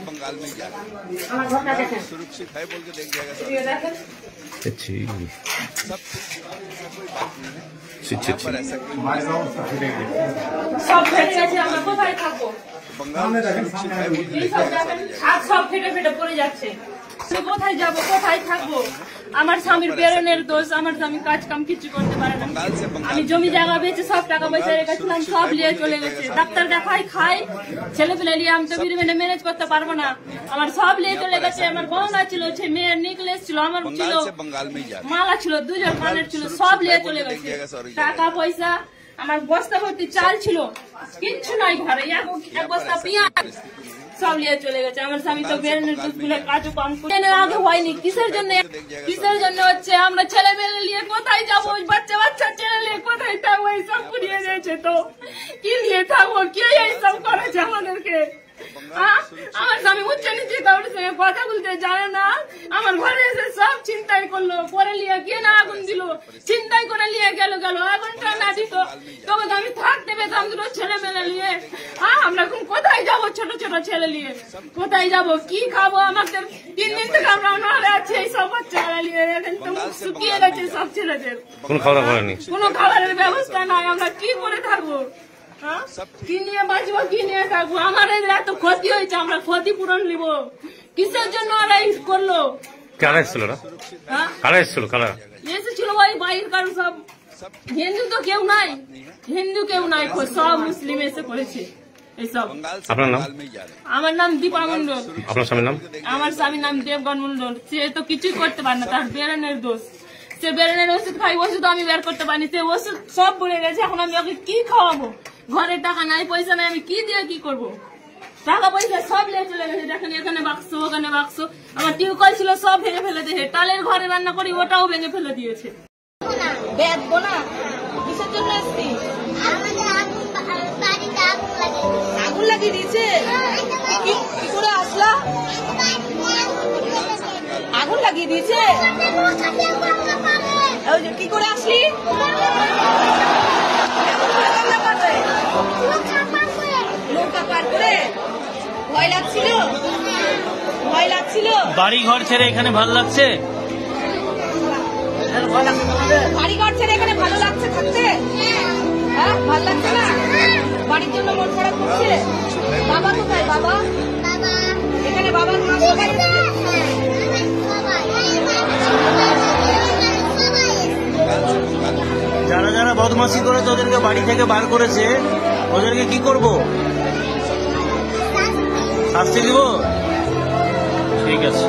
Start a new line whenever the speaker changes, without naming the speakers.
बंगाल में जा सुरक्षित है बोल के देख जाएगा सब बंगाल में सुरक्षित है बोल के
सब फेटे फेटे पड़े যাচ্ছে কোথায় যাব কোথায় থাকবো আমার স্বামীর বেরনের দোষ আমার স্বামী কাজ কাম কিছু করতে পারে না আমি জমি জায়গা বেচে সব টাকা পয়সা রেখেছিলাম সব নিয়ে চলে গেছে ডাক্তার দেখাই খাই ছেলে পেলে নিয়ে আমি তো বিরিমেনে ম্যানেজ করতে পারবো না আমার সব নিয়ে চলে গেছে আমার গহনা ছিল সে মেয়ের নেকলেস ছিল আমার ছিল মালা ছিল দুজন কানের ছিল সব নিয়ে চলে গেছে টাকা পয়সা আমার বস্তা ভর্তি চাল ছিল কিচ্ছু নাই ঘরে এক বস্তা পেঁয়াজ সব নিয়ে চলে গেছে আমার স্বামী তো বেরনের দুধগুলো কাজও কম করে আগে হয়নি কিসের জন্য হচ্ছে আমরা ছেলে মেয়ে নিয়ে কোথায় যাবো বাচ্চা ছেলে নিয়ে কোথায় থাকবো এইসব কুড়িয়ে যাচ্ছে তো কি নিয়ে থাকবো কে এইসব করেছে আমাদেরকে আমার স্বামী উচ্চ নিচে কারোর সঙ্গে কথা বলতে জানে না আমার ঘরে এসে সব চিন্তাই করলো পরে নিয়ে কে না আগুন দিল চিন্তাই করে নিয়ে গেল আগুনটা না দিত তবে আমি থাকতে পেতাম দুটো ছেলে মেলে নিয়ে আমরা এখন কোথায় যাবো ছোট ছোট ছেলে নিয়ে কোথায় যাবো কি খাবো আমাদের 3 দিন থেকে আমরা অনাহারে আছি এই সব বাচ্চারা নিয়ে এখন তো শুকিয়ে গেছে সব ছেলেদের কোনো খাবারের ব্যবস্থা নাই আমরা কি করে থাকবো কি নিয়ে বাঁচবো কি নিয়ে থাকবো আমাদের এত ক্ষতি হয়েছে আমরা ক্ষতিপূরণ নিব কিসের জন্য ওরা করলো
কারা এসেছিল
এসেছিল ওই বাইরের কারণ সব হিন্দু তো কেউ নাই সব মুসলিম এসে করেছে এইসব।
আপনার নাম?
আমার নাম দীপা মন্ডল।
আপনার স্বামীর নাম?
আমার স্বামীর নাম দেবগণ মন্ডল। সে তো কিছুই করতে পারে না, তার বেরেনের দোষ। সে বেরেনের ওষুধ খাই, ওষুধ আমি বের করতে পারিনি। সে ওষুধ সব বলে গেছে, এখন আমি ওকে কি খাওয়াবো? ঘরে টাকা নাই, পয়সা নাই, আমি কি দিয়ে কি করবো? টাকা পয়সা সব নিয়ে চলে গেছে। দেখেন এখানে বাক্স, ওখানে বাক্স। আমার টিউবকল ছিল সব ভেঙে ফেলে দিয়েছে। টালের ঘরে রান্না করি, ওটাও ভেঙে ফেলে দিয়েছে।
আগুন লাগিয়ে দিয়েছে। কি করে আসলা? আগুন লাগিয়ে দিয়েছে। কি করে আসলি? নৌকা পার করে ভয় লাগছিল? ভয় লাগছিল?
বাড়ি ঘর ছেড়ে এখানে ভালো লাগছে?
বাড়ি ঘর ছেড়ে এখানে ভালো লাগছে থাকতে? হ্যাঁ, ভালো লাগছে না? বাড়ির জন্য মন খারাপ করছে? বাবা কোথায়? বাবা এখানে, বাবার মা সবাই
যারা যারা বদমাশি করে তোদেরকে বাড়ি থেকে বার করেছে, ওদেরকে কি করব? শাস্তি দিব? ঠিক আছে।